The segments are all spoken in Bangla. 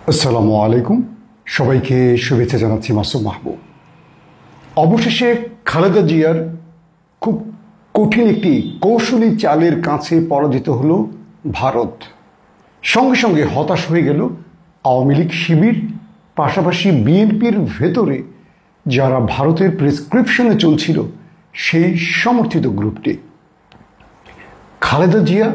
আসসালামু আলাইকুম, সবাইকে শুভেচ্ছা জানাচ্ছি মাসুম মাহবুব। অবশেষে খালেদা জিয়ার খুব কঠিন একটি কৌশলী চালের কাছে পরাজিত হলো ভারত। সঙ্গে সঙ্গে হতাশ হয়ে গেল আওয়ামী লীগ শিবির, পাশাপাশি বিএনপির ভেতরে যারা ভারতের প্রেসক্রিপশনে চলছিল সেই সমর্থিত গ্রুপটি। খালেদা জিয়া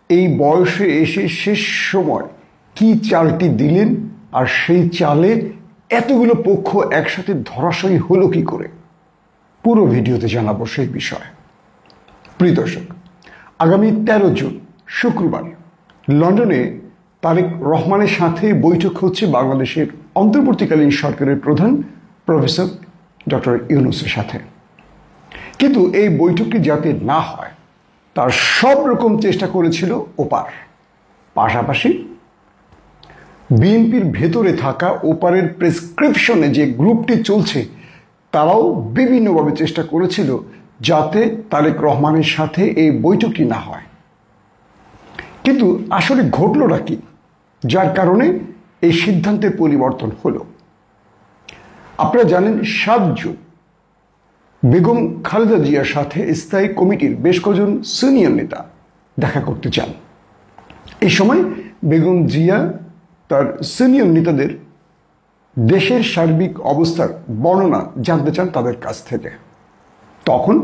এই বয়সে এসে শেষ সময় কি চালটি দিলেন, আর সেই চালে এতগুলো পক্ষ একসাথে ধরাশয়ী হলো কি করে, পুরো ভিডিওতে জানাবো সেই বিষয়। প্রিয় দর্শক, আগামী 13 জুন শুক্রবার লন্ডনে তারেক রহমানের সাথে বৈঠক হচ্ছে বাংলাদেশের অন্তর্বর্তীকালীন সরকারের প্রধান প্রফেসর ডক্টর ইউনূসের সাথে। কিন্তু এই বৈঠকটি যাতে না হয় তার সব রকম চেষ্টা করেছিল ওপার। পাশাপাশি বিএনপির ভেতরে থাকা ওপারের প্রেসক্রিপশনে যে গ্রুপটি চলছে তারাও বিভিন্নভাবে চেষ্টা করেছিল যাতে তারেক রহমানের সাথে এই বৈঠকটি না হয়। কিন্তু আসলে ঘটলটা কি যার কারণে এই সিদ্ধান্তের পরিবর্তন হলো? আপনারা জানেন 7 জুন বেগম খালেদা জিয়ার সাথে স্থায়ী কমিটির বেশ কজন সিনিয়র নেতা দেখা করতে চান। এই সময় বেগম জিয়া তার সিনিয়র নেতাদের দেশের সার্বিক অবস্থার বর্ণনা জানতে চান তাদের কাছ থেকে। তখন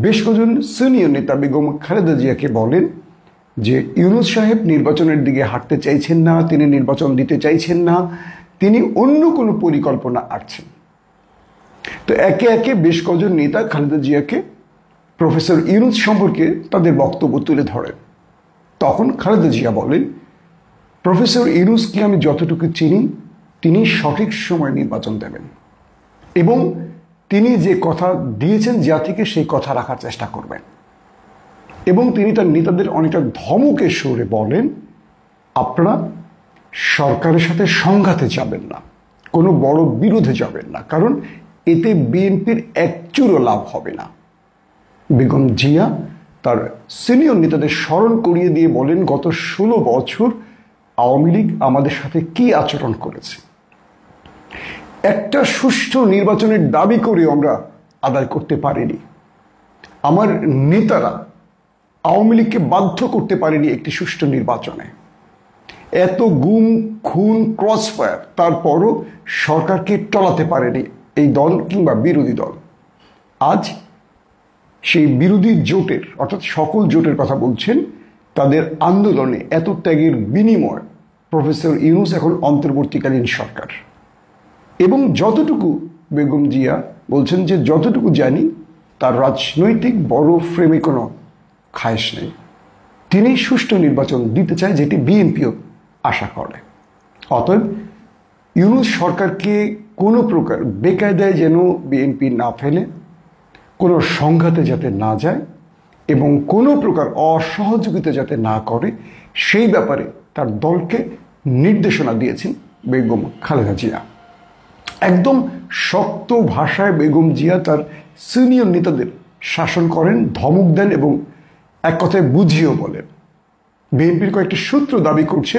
বেশ কজন সিনিয়র নেতা বেগম খালেদা জিয়াকে বলেন যে ইউনূস সাহেব নির্বাচনের দিকে হাঁটতে চাইছেন না, তিনি নির্বাচন দিতে চাইছেন না, তিনি অন্য কোনো পরিকল্পনা আঁটছেন। তো একে একে বেশ কজন নেতা খালেদা জিয়াকে প্রফেসর ইউনূস সম্পর্কে তাদের বক্তব্য তুলে ধরেন। তখন খালেদা জিয়া বলেন, প্রফেসর ইউনূসকে আমি যতটুকু চিনি তিনি সঠিক সময় নির্বাচন দেবেন এবং তিনি যে কথা দিয়েছেন জাতিকে সেই কথা রাখার চেষ্টা করবেন। এবং তিনি তার নেতাদের অনেকটা ধমকের সুরে বলেন, আপনারা সরকারের সাথে সংঘাতে যাবেন না, কোনো বড় বিরোধে যাবেন না, কারণ এতে বিএনপির একচুরও লাভ হবে না। বেগম জিয়া তার সিনিয়র নেতাদের স্মরণ করিয়ে দিয়ে বলেন, গত 16 বছর আওয়ামী লীগ আমাদের সাথে কি আচরণ করেছে। একটা সুষ্ঠু নির্বাচনের দাবি করে আমরা আদায় করতে পারিনি। আমার নেতারা আওয়ামী লীগকে বাধ্য করতে পারেনি একটি সুষ্ঠু নির্বাচনে। এত গুম খুন ক্রসফায়ার, তারপরও সরকারকে টলাতে পারেনি এই দল কিংবা বিরোধী দল। আজ সেই বিরোধী জোটের অর্থাৎ সকল জোটের কথা বলছেন, তাদের আন্দোলনে এত ত্যাগের বিনিময় প্রফেসর ইউনূস এখন অন্তর্বর্তীকালীন সরকার। এবং যতটুকু বেগম জিয়া বলছেন যে যতটুকু জানি তার রাজনৈতিক বড় ফ্রেমে কোনো খায়েশ নেই, তিনি সুষ্ঠু নির্বাচন দিতে চায়, যেটি বিএনপিও আশা করে। অতএব ইউনূস সরকারকে কোনো প্রকার বেকায়দায় যেন বিএনপি না ফেলে, কোনো সংঘাতে যাতে না যায় এবং কোনো প্রকার অসহযোগিতা যাতে না করে, সেই ব্যাপারে তার দলকে নির্দেশনা দিয়েছেন বেগম খালেদা জিয়া। একদম শক্ত ভাষায় বেগম জিয়া তার সিনিয়র নেতাদের শাসন করেন, ধমক দেন এবং এক কথায় বুঝিয়েও বলেন। বিএনপির কয়েকটি সূত্র দাবি করছে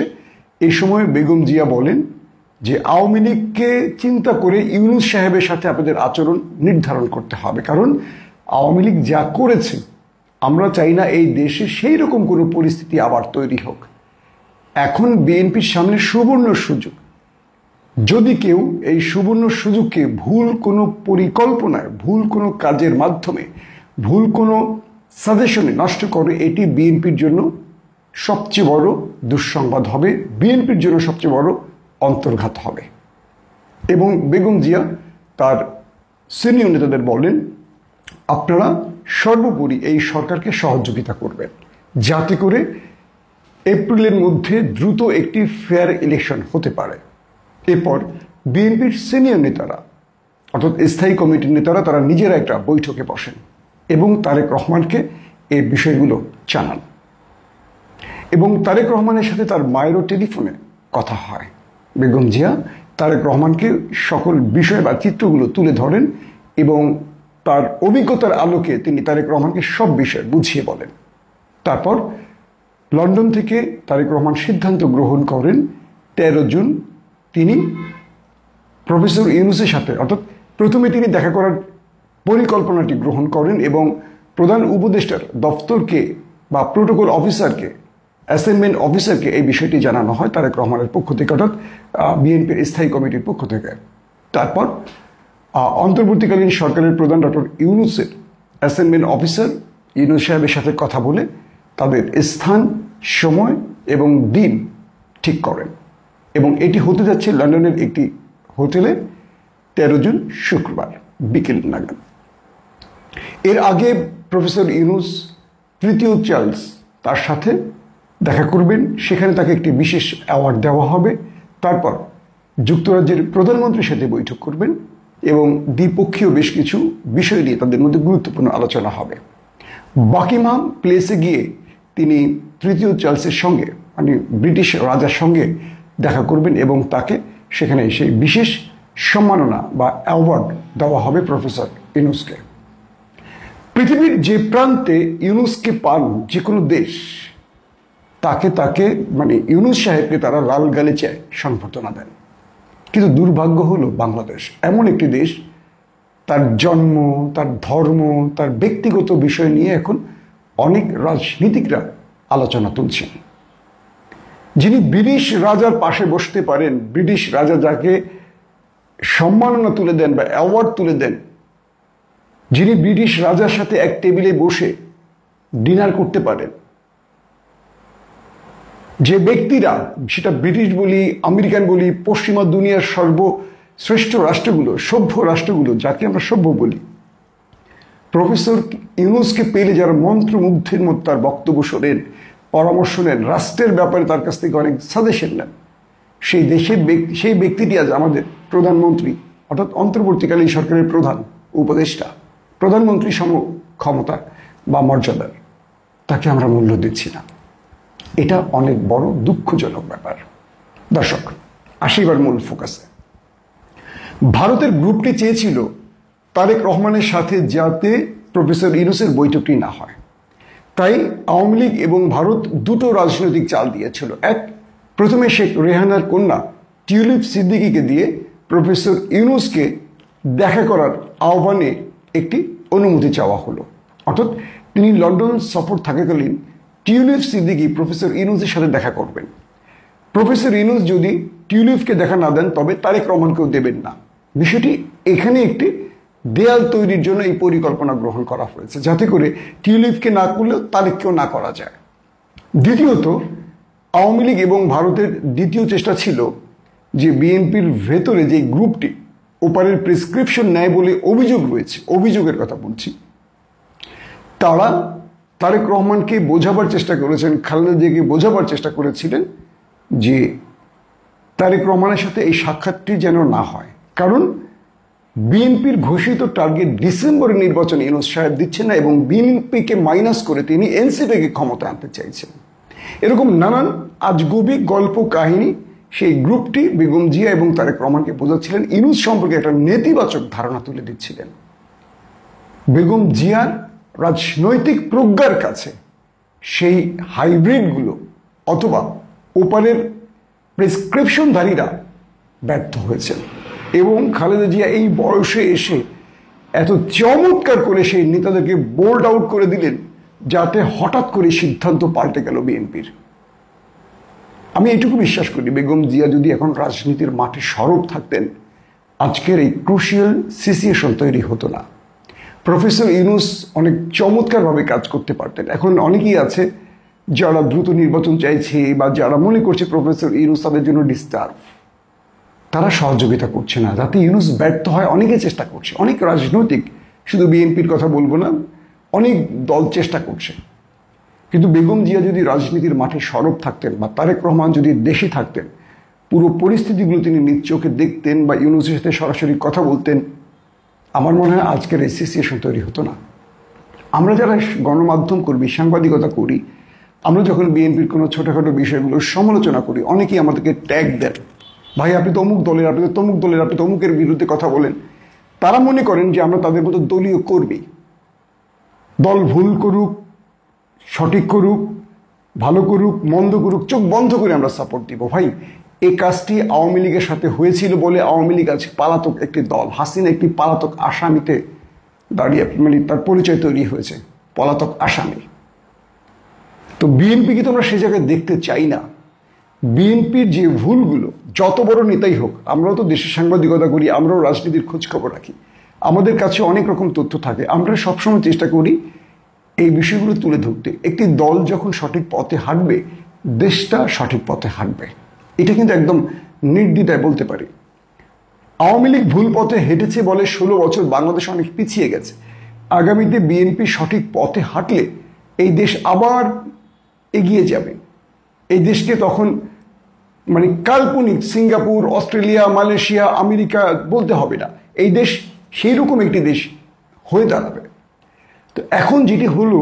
এই সময় বেগম জিয়া বলেন যে আওয়ামী লীগকে চিন্তা করে ইউনূস সাহেবের সাথে আপনাদের আচরণ নির্ধারণ করতে হবে, কারণ আওয়ামী লীগ যা করেছে আমরা চাই না এই দেশে সেই রকম কোনো পরিস্থিতি আবার তৈরি হোক। এখন বিএনপির সামনে সুবর্ণ সুযোগ, যদি কেউ এই সুবর্ণ সুযোগকে ভুল কোনো পরিকল্পনায়, ভুল কোনো কাজের মাধ্যমে, ভুল কোনো সাজেশনে নষ্ট করে, এটি বিএনপির জন্য সবচেয়ে বড় দুঃসংবাদ হবে, বিএনপির জন্য সবচেয়ে বড় অন্তর্ঘাত হবে। এবং বেগম জিয়া তার সিনিয়র নেতাদের বলেন, আপনারা সর্বোপরি এই সরকারকে সহযোগিতা করবেন যাতে করে এপ্রিলের মধ্যে দ্রুত একটি ফেয়ার ইলেকশন হতে পারে। এরপর বিএনপির সিনিয়র নেতারা অর্থাৎ স্থায়ী কমিটির নেতারা তারা নিজেরা একটা বৈঠকে বসেন এবং তারেক রহমানকে এই বিষয়গুলো জানান। এবং তারেক রহমানের সাথে তার মায়েরও টেলিফোনে কথা হয়। বেগম জিয়া তারেক রহমানকে সকল বিষয় বা চিত্রগুলো তুলে ধরেন এবং তার অভিজ্ঞতার আলোকে তিনি তারেক রহমানকে সব বিষয় বুঝিয়ে বলেন। তারপর লন্ডন থেকে তারেক রহমান সিদ্ধান্ত গ্রহণ করেন 13 জুন তিনি প্রফেসর ইউনূসের সাথে, অর্থাৎ প্রথমে তিনি দেখা করার পরিকল্পনাটি গ্রহণ করেন এবং প্রধান উপদেষ্টার দপ্তরকে বা প্রোটোকল অফিসারকে, অ্যাসাইনমেন্ট অফিসারকে এই বিষয়টি জানানো হয় তারেক রহমানের পক্ষ থেকে, অর্থাৎ বিএনপির স্থায়ী কমিটির পক্ষ থেকে। তারপর অন্তর্বর্তীকালীন সরকারের প্রধান ডক্টর ইউনূসের অ্যাসাইনমেন্ট অফিসার ইউনূস সাহেবের সাথে কথা বলে তাদের স্থান, সময় এবং দিন ঠিক করেন এবং এটি হতে যাচ্ছে লন্ডনের একটি হোটেলে 13 জুন শুক্রবার বিকেল নাগাদ। এর আগে প্রফেসর ইউনূস তৃতীয় চার্লস তার সাথে দেখা করবেন, সেখানে তাকে একটি বিশেষ অ্যাওয়ার্ড দেওয়া হবে। তারপর যুক্তরাজ্যের প্রধানমন্ত্রীর সাথে বৈঠক করবেন এবং দ্বিপক্ষীয় বেশ কিছু বিষয় নিয়ে তাদের মধ্যে গুরুত্বপূর্ণ আলোচনা হবে। বাকিংহাম প্লেসে গিয়ে তিনি তৃতীয় চার্লসের সঙ্গে, মানে ব্রিটিশ রাজার সঙ্গে দেখা করবেন এবং তাকে সেখানে সেই বিশেষ সম্মাননা বা অ্যাওয়ার্ড দেওয়া হবে প্রফেসর ইউনূসকে। পৃথিবীর যে প্রান্তে ইউনূসকে পান যে কোনো দেশ, তাকে মানে ইউনূস সাহেবকে তারা লাল গালিচায় সংবর্ধনা দেন। কিন্তু দুর্ভাগ্য হলো বাংলাদেশ এমন একটি দেশ, তার জন্ম, তার ধর্ম, তার ব্যক্তিগত বিষয় নিয়ে এখন অনেক রাজনীতিকরা আলোচনা তুলছেন। যিনি ব্রিটিশ রাজার পাশে বসতে পারেন, ব্রিটিশ রাজা যাকে সম্মাননা তুলে দেন বা অ্যাওয়ার্ড তুলে দেন, যিনি ব্রিটিশ রাজার সাথে এক টেবিলে বসে ডিনার করতে পারেন, যে ব্যক্তিরা, সেটা ব্রিটিশ বলি, আমেরিকান বলি, পশ্চিমা দুনিয়ার সর্বশ্রেষ্ঠ রাষ্ট্রগুলো, সভ্য রাষ্ট্রগুলো, যাকে আমরা সভ্য বলি, প্রফেসর ইউনূসকে পেলে যারা মন্ত্রমুগ্ধের মতো তার বক্তব্য শোনেন, পরামর্শ নেন, রাষ্ট্রের ব্যাপারে তার কাছ থেকে অনেক সাজেশন নেন, সেই ব্যক্তিটি আজ আমাদের প্রধানমন্ত্রী, অর্থাৎ অন্তর্বর্তীকালীন সরকারের প্রধান উপদেষ্টা, প্রধানমন্ত্রী সম ক্ষমতা বা মর্যাদার, তাকে আমরা মূল্য দিচ্ছি না। এটা অনেক বড় দুঃখজনক ব্যাপার। দর্শক, আসিবার মূল ফোকাসে। ভারতের গ্রুপটি চেয়েছিল তারেক রহমানের সাথে যাতে প্রফেসর ইউনূসের বৈঠকটি না হয়, তাই আওয়ামী লীগ এবং ভারত দুটো রাজনৈতিক চাল দিয়েছিল। এক, প্রথমে শেখ রেহানার কন্যা টিউলিপ সিদ্দিকীকে দিয়ে প্রফেসর ইউনূসকে দেখা করার আহ্বানে একটি অনুমতি চাওয়া হলো, অর্থাৎ তিনি লন্ডন সফর থাকাকালীন টিউলিপ সিদ্দিকী প্রফেসর ইউনূসের সাথে দেখা করবেন। প্রফেসর ইউনূস যদি টিউলিপকে দেখা না দেন তবে তারেক রহমানকেও দেবেন না। বিষয়টি এখানে একটি দেয়াল তৈরির জন্য এই পরিকল্পনা গ্রহণ করা হয়েছে, যাতে করে টিউলিপকে না করলেও তারেককেও না করা যায়। দ্বিতীয়ত, আওয়ামী লীগ এবং ভারতের দ্বিতীয় চেষ্টা ছিল যে বিএনপির ভেতরে যে গ্রুপটি ওপারের প্রেসক্রিপশন নেয় বলে অভিযোগ রয়েছে, অভিযোগের কথা বলছি, তারা তারেক রহমানকে বোঝাবার চেষ্টা করেছেন, খালেদা জিয়াকে বোঝাবার চেষ্টা করেছিলেন যে তারেক রহমানের সাথে এই সাক্ষাৎটি যেন না হয়, কারণ বিএনপির ঘোষিত টার্গেট ডিসেম্বরের নির্বাচনে ইউনূস সাহেব দিচ্ছে না এবং বিএনপিকে মাইনাস করে তিনি এনসিপিকে ক্ষমতা আনতে চাইছেন। এরকম নানান আজগুবি গল্প কাহিনী সেই গ্রুপটি বেগম জিয়া এবং তারেক রহমানকে বোঝাচ্ছিলেন, ইউনূস সম্পর্কে একটা নেতিবাচক ধারণা তুলে দিচ্ছিলেন। বেগম জিয়ার রাজনৈতিক প্রজ্ঞার কাছে সেই হাইব্রিডগুলো অথবা ওপারের প্রেসক্রিপশনধারীরা ব্যর্থ হয়েছেন এবং খালেদা জিয়া এই বয়সে এসে এত চমৎকার করে সেই নেতাদেরকে বোল্ড আউট করে দিলেন, যাতে হঠাৎ করে সিদ্ধান্ত পাল্টে গেল বিএনপির। আমি এটুকু বিশ্বাস করি, বেগম জিয়া যদি এখন রাজনীতির মাঠে সরব থাকতেন, আজকের এই ক্রুশিয়াল সিচুয়েশন তৈরি হতো না। প্রফেসর ইউনূস অনেক চমৎকারভাবে কাজ করতে পারতেন। এখন অনেকেই আছে যারা দ্রুত নির্বাচন চাইছে বা যারা মনে করছে প্রফেসর ইউনূস তাদের জন্য ডিস্টার্ব, তারা সহযোগিতা করছে না যাতে ইউনূস ব্যর্থ হয়। অনেকে চেষ্টা করছে, অনেক রাজনৈতিক, শুধু বিএনপির কথা বলবো না, অনেক দল চেষ্টা করছে। কিন্তু বেগম জিয়া যদি রাজনীতির মাঠে সরব থাকতেন বা তারেক রহমান যদি দেশে থাকতেন, পুরো পরিস্থিতিগুলো তিনি নিজ চোখে দেখতেন বা ইউনূসের সাথে সরাসরি কথা বলতেন, আমার মনে হয় আজকের এই সিচুয়েশন তৈরি হতো না। আমরা যারা গণমাধ্যম কর্মী, সাংবাদিকতা করি, আমরা যখন বিএনপির কোনো ছোটোখাটো বিষয়গুলো সমালোচনা করি, অনেকেই আমাদেরকে ট্যাগ দেন, ভাই আপনি তো অমুক দলের, আপনি তো তমুক দলের, আপনি তো অমুকের বিরুদ্ধে কথা বলেন। তারা মনে করেন যে আমরা তাদের মতো দলীয় কর্মী, দল ভুল করুক, সঠিক করুক, ভালো করুক, মন্দ করুক, চোখ বন্ধ করে আমরা সাপোর্ট দিব। ভাই, এই কাজটি আওয়ামী লীগের সাথে হয়েছিল বলে আওয়ামী লীগ আছে পলাতক একটি দল, হাসিনা একটি পলাতক আসামিতে দাঁড়িয়ে মানে তার পরিচয় তৈরি হয়েছে, পলাতক আসামি। তো বিএনপিকে তো আমরা সে জায়গায় দেখতে চাই না। বিএনপির যে ভুলগুলো, যত বড় নেতাই হোক, আমরাও তো দেশের সাংবাদিকতা করি, আমরাও রাজনীতির খোঁজ খবর রাখি, আমাদের কাছে অনেক রকম তথ্য থাকে, আমরা সবসময় চেষ্টা করি এই বিষয়গুলো তুলে ধরতে। একটি দল যখন সঠিক পথে হাঁটবে, দেশটা সঠিক পথে হাঁটবে, এটা কিন্তু একদম নির্দ্বিধায় বলতে পারি। আওয়ামী লীগ ভুল পথে হেঁটেছে বলে 16 বছর বাংলাদেশ অনেক পিছিয়ে গেছে। আগামীতে বিএনপি সঠিক পথে হাঁটলে এই দেশ আবার এগিয়ে যাবে। এই দেশকে তখন মানে কাল্পনিক সিঙ্গাপুর, অস্ট্রেলিয়া, মালয়েশিয়া, আমেরিকা বলতে হবে না, এই দেশ সেই রকম একটি দেশ হয়ে দাঁড়াবে। তো এখন যেটি হলো